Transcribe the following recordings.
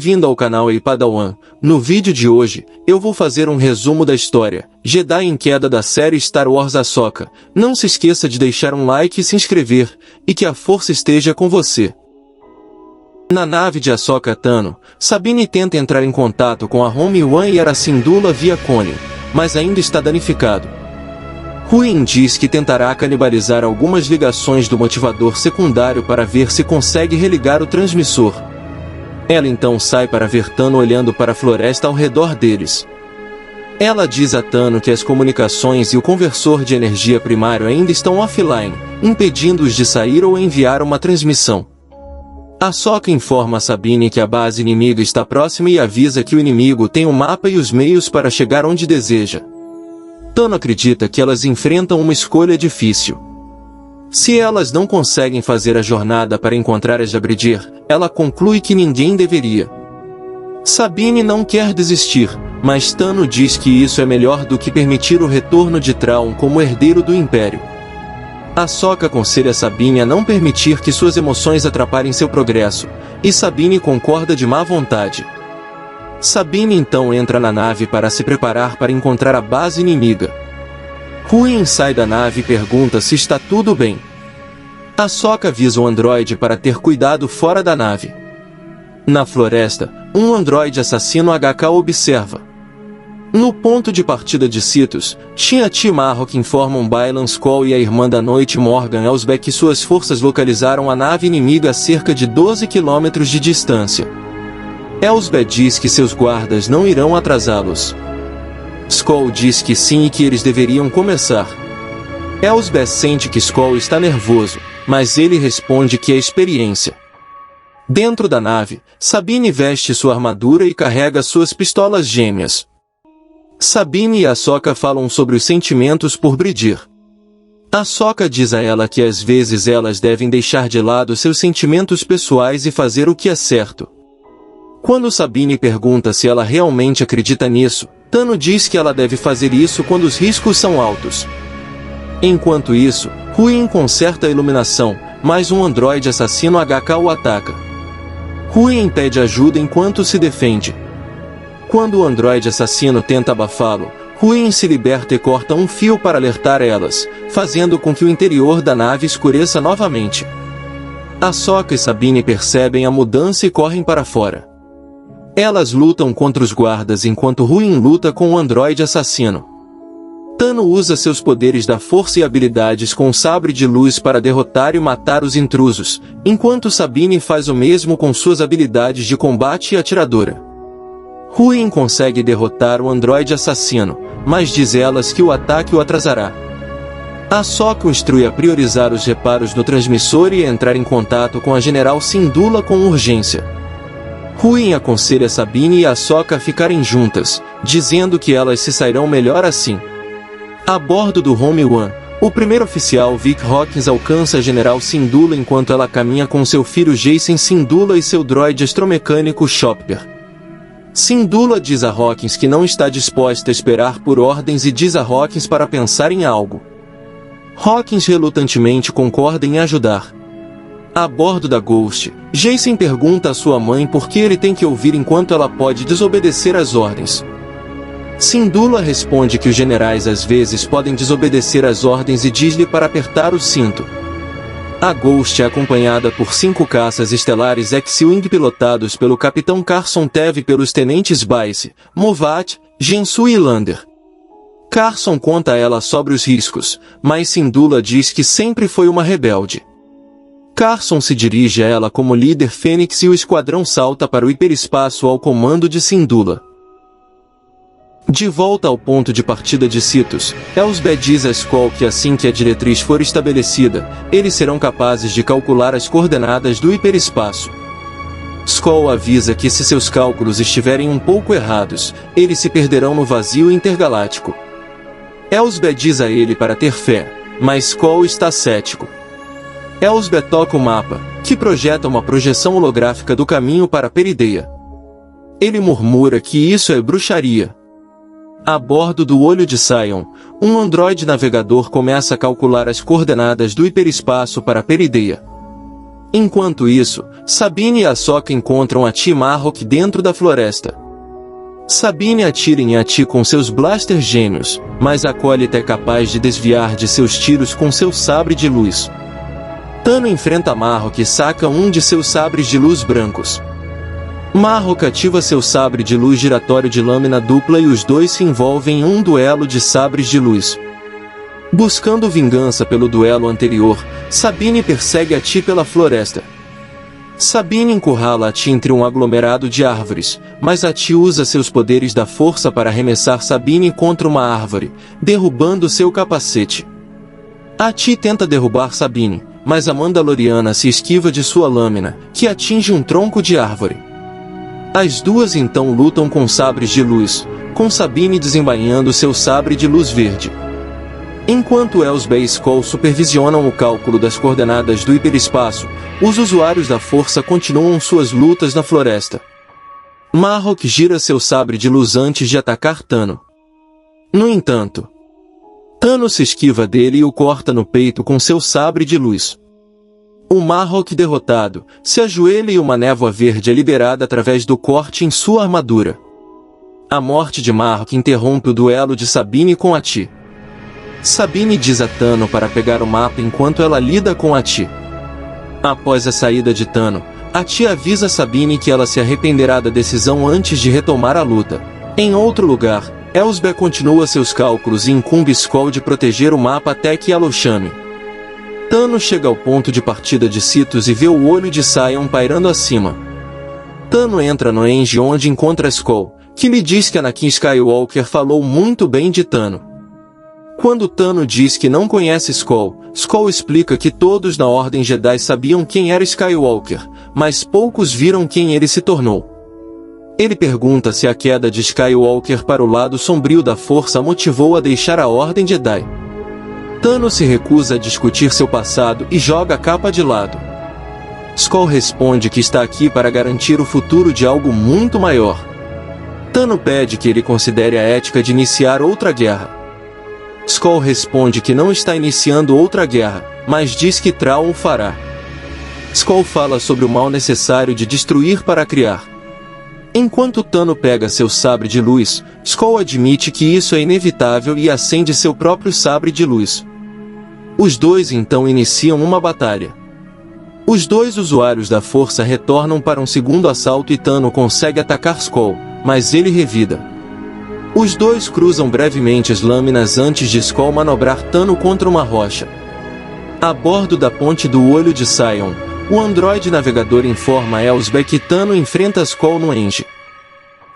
Bem-vindo ao canal Ei Padawan. No vídeo de hoje, eu vou fazer um resumo da história Jedi em Queda da série Star Wars Ahsoka. Não se esqueça de deixar um like e se inscrever, e que a força esteja com você. Na nave de Ahsoka Tano, Sabine tenta entrar em contato com a Home One e Hera Syndulla via cone, mas ainda está danificado. Huynh diz que tentará canibalizar algumas ligações do motivador secundário para ver se consegue religar o transmissor. Ela então sai para ver Tano olhando para a floresta ao redor deles. Ela diz a Tano que as comunicações e o conversor de energia primário ainda estão offline, impedindo-os de sair ou enviar uma transmissão. Ahsoka informa a Sabine que a base inimiga está próxima e avisa que o inimigo tem o mapa e os meios para chegar onde deseja. Tano acredita que elas enfrentam uma escolha difícil. Se elas não conseguem fazer a jornada para encontrar a Jabredir, ela conclui que ninguém deveria. Sabine não quer desistir, mas Tano diz que isso é melhor do que permitir o retorno de Thrawn como herdeiro do Império. Ahsoka aconselha Sabine a não permitir que suas emoções atrapalhem seu progresso, e Sabine concorda de má vontade. Sabine então entra na nave para se preparar para encontrar a base inimiga. Huynh sai da nave e pergunta se está tudo bem. Ahsoka avisa o androide para ter cuidado fora da nave. Na floresta, um androide assassino HK observa. No ponto de partida de Citos, Shin-Hati e Marrok informam Baylan Skoll e a Irmã da Noite Morgan Elsbeth que suas forças localizaram a nave inimiga a cerca de 12 km de distância. Elsbeth diz que seus guardas não irão atrasá-los. Skoll diz que sim e que eles deveriam começar. Elsbeth sente que Skoll está nervoso, mas ele responde que é experiência. Dentro da nave, Sabine veste sua armadura e carrega suas pistolas gêmeas. Sabine e Ahsoka falam sobre os sentimentos por Bridir. Ahsoka diz a ela que às vezes elas devem deixar de lado seus sentimentos pessoais e fazer o que é certo. Quando Sabine pergunta se ela realmente acredita nisso, Tano diz que ela deve fazer isso quando os riscos são altos. Enquanto isso, Huynh conserta a iluminação, mas um androide assassino HK o ataca. Huynh pede ajuda enquanto se defende. Quando o androide assassino tenta abafá-lo, Huynh se liberta e corta um fio para alertar elas, fazendo com que o interior da nave escureça novamente. Ahsoka e Sabine percebem a mudança e correm para fora. Elas lutam contra os guardas enquanto Huynh luta com o androide assassino. Tano usa seus poderes da força e habilidades com o sabre de luz para derrotar e matar os intrusos, enquanto Sabine faz o mesmo com suas habilidades de combate e atiradora. Huynh consegue derrotar o androide assassino, mas diz elas que o ataque o atrasará. Ahsoka o instrui a priorizar os reparos no transmissor e a entrar em contato com a General Syndulla com urgência. Huynh aconselha Sabine e Ahsoka a ficarem juntas, dizendo que elas se sairão melhor assim. A bordo do Home One, o primeiro oficial Vic Hawkins alcança a General Syndulla enquanto ela caminha com seu filho Jacen Syndulla e seu droide astromecânico Chopper. Syndulla diz a Hawkins que não está disposta a esperar por ordens e diz a Hawkins para pensar em algo. Hawkins relutantemente concorda em ajudar. A bordo da Ghost, Jacen pergunta à sua mãe por que ele tem que ouvir enquanto ela pode desobedecer às ordens. Syndulla responde que os generais às vezes podem desobedecer às ordens e diz-lhe para apertar o cinto. A Ghost é acompanhada por 5 caças estelares X-Wing pilotados pelo Capitão Carson Teve e pelos tenentes Bice, Movat, Gensu e Lander. Carson conta a ela sobre os riscos, mas Syndulla diz que sempre foi uma rebelde. Carson se dirige a ela como líder Fênix e o esquadrão salta para o hiperespaço ao comando de Syndulla. De volta ao ponto de partida de Citos, Elsbeth diz a Skoll que assim que a diretriz for estabelecida, eles serão capazes de calcular as coordenadas do hiperespaço. Skoll avisa que se seus cálculos estiverem um pouco errados, eles se perderão no vazio intergaláctico. Elsbeth diz a ele para ter fé, mas Skoll está cético. Elsbeth toca o mapa, que projeta uma projeção holográfica do caminho para Perideia. Ele murmura que isso é bruxaria. A bordo do Olho de Sion, um androide navegador começa a calcular as coordenadas do hiperespaço para Perideia. Enquanto isso, Sabine e Ahsoka encontram a Ti Marrok dentro da floresta. Sabine atira em Ati com seus blasters gêmeos, mas Acólita é capaz de desviar de seus tiros com seu sabre de luz. Tano enfrenta Marrok e saca um de seus sabres de luz brancos. Marrok ativa seu sabre de luz giratório de lâmina dupla e os dois se envolvem em um duelo de sabres de luz. Buscando vingança pelo duelo anterior, Sabine persegue Ati pela floresta. Sabine encurrala Ati entre um aglomerado de árvores, mas Ati usa seus poderes da força para arremessar Sabine contra uma árvore, derrubando seu capacete. Ati tenta derrubar Sabine, mas a Mandaloriana se esquiva de sua lâmina, que atinge um tronco de árvore. As duas então lutam com sabres de luz, com Sabine desembainhando seu sabre de luz verde. Enquanto Elsbeth e Skoll supervisionam o cálculo das coordenadas do hiperespaço, os usuários da força continuam suas lutas na floresta. Marrok gira seu sabre de luz antes de atacar Tano. No entanto, Tano se esquiva dele e o corta no peito com seu sabre de luz. O Marrok derrotado, se ajoelha e uma névoa verde é liberada através do corte em sua armadura. A morte de Marrok interrompe o duelo de Sabine com Ati. Sabine diz a Tano para pegar o mapa enquanto ela lida com Ati. Após a saída de Tano, Ati avisa Sabine que ela se arrependerá da decisão antes de retomar a luta. Em outro lugar, Elsbeth continua seus cálculos e incumbe Skoll de proteger o mapa até que ela o chame. Tano chega ao ponto de partida de Citos e vê o olho de Sion pairando acima. Tano entra no Enge onde encontra Skoll, que lhe diz que Anakin Skywalker falou muito bem de Tano. Quando Tano diz que não conhece Skoll, Skoll explica que todos na Ordem Jedi sabiam quem era Skywalker, mas poucos viram quem ele se tornou. Ele pergunta se a queda de Skywalker para o lado sombrio da Força motivou a deixar a Ordem Jedi. Tano se recusa a discutir seu passado e joga a capa de lado. Skoll responde que está aqui para garantir o futuro de algo muito maior. Tano pede que ele considere a ética de iniciar outra guerra. Skoll responde que não está iniciando outra guerra, mas diz que Thrawn o fará. Skoll fala sobre o mal necessário de destruir para criar. Enquanto Tano pega seu sabre de luz, Skoll admite que isso é inevitável e acende seu próprio sabre de luz. Os dois então iniciam uma batalha. Os dois usuários da força retornam para um segundo assalto e Tano consegue atacar Skoll, mas ele revida. Os dois cruzam brevemente as lâminas antes de Skoll manobrar Tano contra uma rocha. A bordo da ponte do Olho de Sion, o androide navegador informa Elsbeth que Tano enfrenta Skoll no Enge.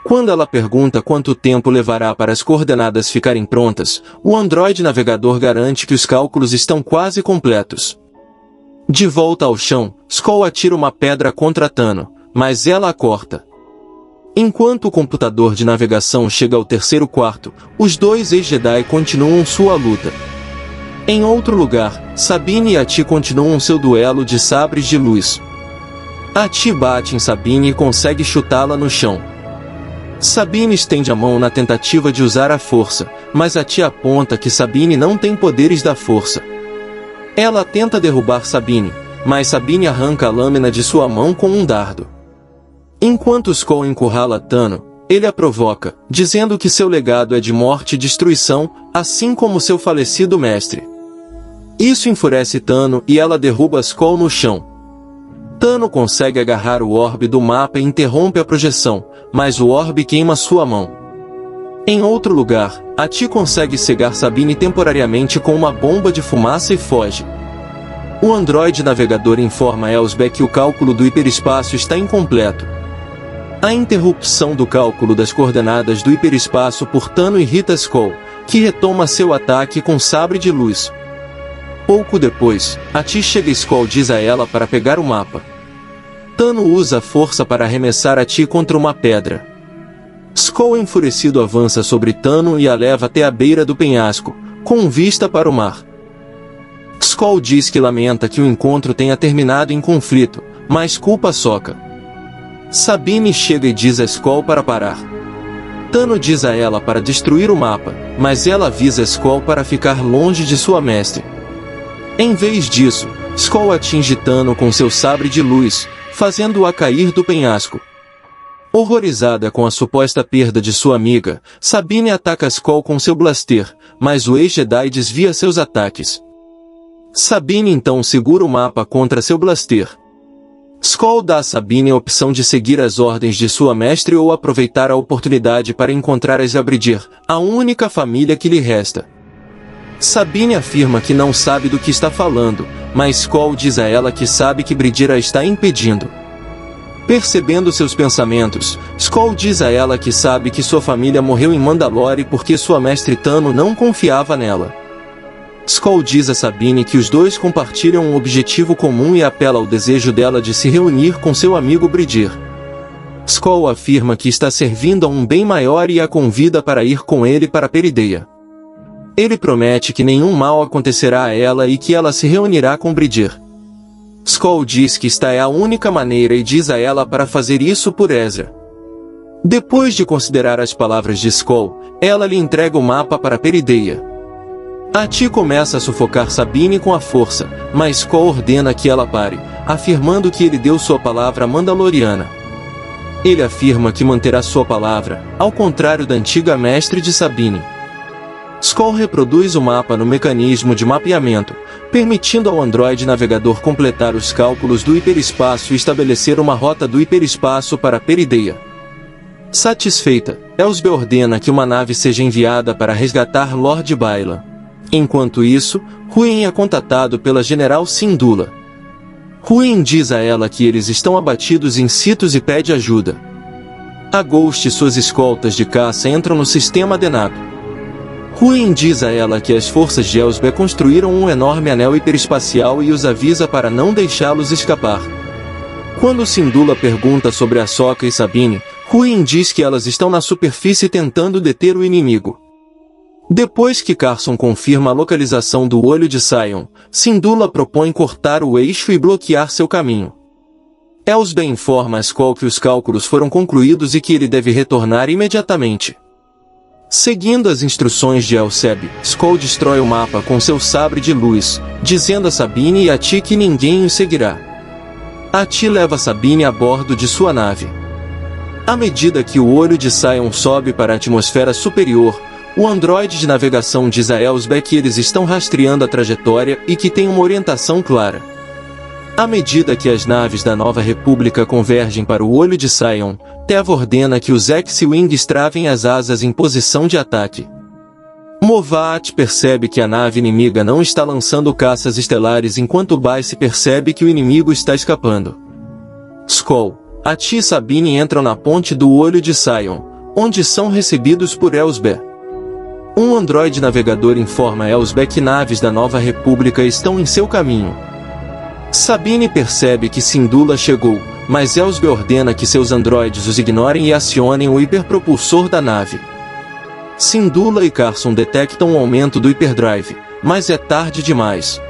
Quando ela pergunta quanto tempo levará para as coordenadas ficarem prontas, o androide navegador garante que os cálculos estão quase completos. De volta ao chão, Skoll atira uma pedra contra Tano, mas ela a corta. Enquanto o computador de navegação chega ao terceiro quarto, os dois ex-Jedi continuam sua luta. Em outro lugar, Sabine e Ati continuam seu duelo de sabres de luz. Ati bate em Sabine e consegue chutá-la no chão. Sabine estende a mão na tentativa de usar a força, mas Ati aponta que Sabine não tem poderes da força. Ela tenta derrubar Sabine, mas Sabine arranca a lâmina de sua mão com um dardo. Enquanto Skoll encurrala Tano, ele a provoca, dizendo que seu legado é de morte e destruição, assim como seu falecido mestre. Isso enfurece Tano e ela derruba Skoll no chão. Tano consegue agarrar o orbe do mapa e interrompe a projeção, mas o orbe queima sua mão. Em outro lugar, Ati consegue cegar Sabine temporariamente com uma bomba de fumaça e foge. O androide navegador informa Elsbeth que o cálculo do hiperespaço está incompleto. A interrupção do cálculo das coordenadas do hiperespaço por Tano irrita Skoll, que retoma seu ataque com sabre de luz. Pouco depois, Ati chega e Skoll diz a ela para pegar o mapa. Tano usa a força para arremessar Ati contra uma pedra. Skoll enfurecido avança sobre Tano e a leva até a beira do penhasco, com vista para o mar. Skoll diz que lamenta que o encontro tenha terminado em conflito, mas culpa Ahsoka. Sabine chega e diz a Skoll para parar. Tano diz a ela para destruir o mapa, mas ela avisa Skoll para ficar longe de sua mestre. Em vez disso, Skoll atinge Tano com seu sabre de luz, fazendo-o a cair do penhasco. Horrorizada com a suposta perda de sua amiga, Sabine ataca Skoll com seu blaster, mas o ex-Jedi desvia seus ataques. Sabine então segura o mapa contra seu blaster. Skoll dá a Sabine a opção de seguir as ordens de sua mestre ou aproveitar a oportunidade para encontrar a Zabriddir, a única família que lhe resta. Sabine afirma que não sabe do que está falando, mas Skoll diz a ela que sabe que Briddir a está impedindo. Percebendo seus pensamentos, Skoll diz a ela que sabe que sua família morreu em Mandalore porque sua mestre Tano não confiava nela. Skoll diz a Sabine que os dois compartilham um objetivo comum e apela ao desejo dela de se reunir com seu amigo Briddir. Skoll afirma que está servindo a um bem maior e a convida para ir com ele para Perideia. Ele promete que nenhum mal acontecerá a ela e que ela se reunirá com Briddir. Skoll diz que esta é a única maneira e diz a ela para fazer isso por Ezra. Depois de considerar as palavras de Skoll, ela lhe entrega o mapa para Perideia. Ati começa a sufocar Sabine com a força, mas Skoll ordena que ela pare, afirmando que ele deu sua palavra mandaloriana. Ele afirma que manterá sua palavra, ao contrário da antiga mestre de Sabine. Skoll reproduz o mapa no mecanismo de mapeamento, permitindo ao androide navegador completar os cálculos do hiperespaço e estabelecer uma rota do hiperespaço para Perideia. Satisfeita, Elsbe ordena que uma nave seja enviada para resgatar Lord Baylan. Enquanto isso, Húrin é contatado pela General Syndulla. Húrin diz a ela que eles estão abatidos em Sitos e pede ajuda. A Ghost e suas escoltas de caça entram no sistema Denab. Húrin diz a ela que as forças de Elsbe construíram um enorme anel hiperespacial e os avisa para não deixá-los escapar. Quando Syndulla pergunta sobre Ahsoka e Sabine, Húrin diz que elas estão na superfície tentando deter o inimigo. Depois que Carson confirma a localização do olho de Sion, Syndulla propõe cortar o eixo e bloquear seu caminho. Elsbe informa a Skoll que os cálculos foram concluídos e que ele deve retornar imediatamente. Seguindo as instruções de Elsbe, Skoll destrói o mapa com seu sabre de luz, dizendo a Sabine e a Ti que ninguém os seguirá. A Ti leva Sabine a bordo de sua nave. À medida que o olho de Sion sobe para a atmosfera superior, o androide de navegação diz a Elsbe que eles estão rastreando a trajetória e que tem uma orientação clara. À medida que as naves da Nova República convergem para o olho de Sion, Tev ordena que os X-Wings travem as asas em posição de ataque. Movat percebe que a nave inimiga não está lançando caças estelares enquanto Baice percebe que o inimigo está escapando. Skoll, Ati e Sabine entram na ponte do olho de Sion, onde são recebidos por Elsbe. Um androide navegador informa Elsbe que naves da Nova República estão em seu caminho. Sabine percebe que Syndulla chegou, mas Elsbe ordena que seus androides os ignorem e acionem o hiperpropulsor da nave. Syndulla e Carson detectam o aumento do hiperdrive, mas é tarde demais.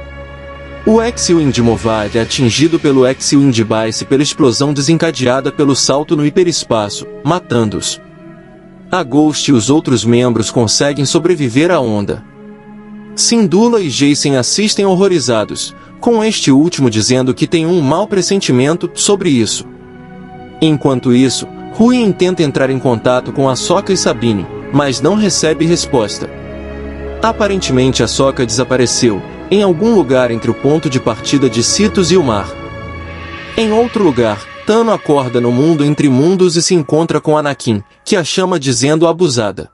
O X-Wing de Movat é atingido pelo X-Wing de Baice pela explosão desencadeada pelo salto no hiperespaço, matando-os. A Ghost e os outros membros conseguem sobreviver à onda. Syndulla e Jacen assistem horrorizados, com este último dizendo que tem um mau pressentimento sobre isso. Enquanto isso, Húrin tenta entrar em contato com Ahsoka e Sabine, mas não recebe resposta. Aparentemente Ahsoka desapareceu, em algum lugar entre o ponto de partida de Sitos e o mar. Em outro lugar, Tano acorda no mundo entre mundos e se encontra com Anakin, que a chama dizendo abusada.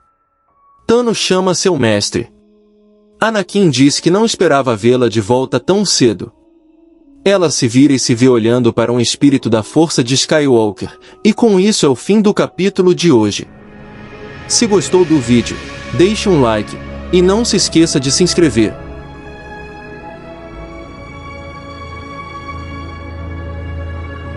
Tano chama seu mestre. Anakin diz que não esperava vê-la de volta tão cedo. Ela se vira e se vê olhando para um espírito da força de Skywalker, e com isso é o fim do capítulo de hoje. Se gostou do vídeo, deixe um like, e não se esqueça de se inscrever.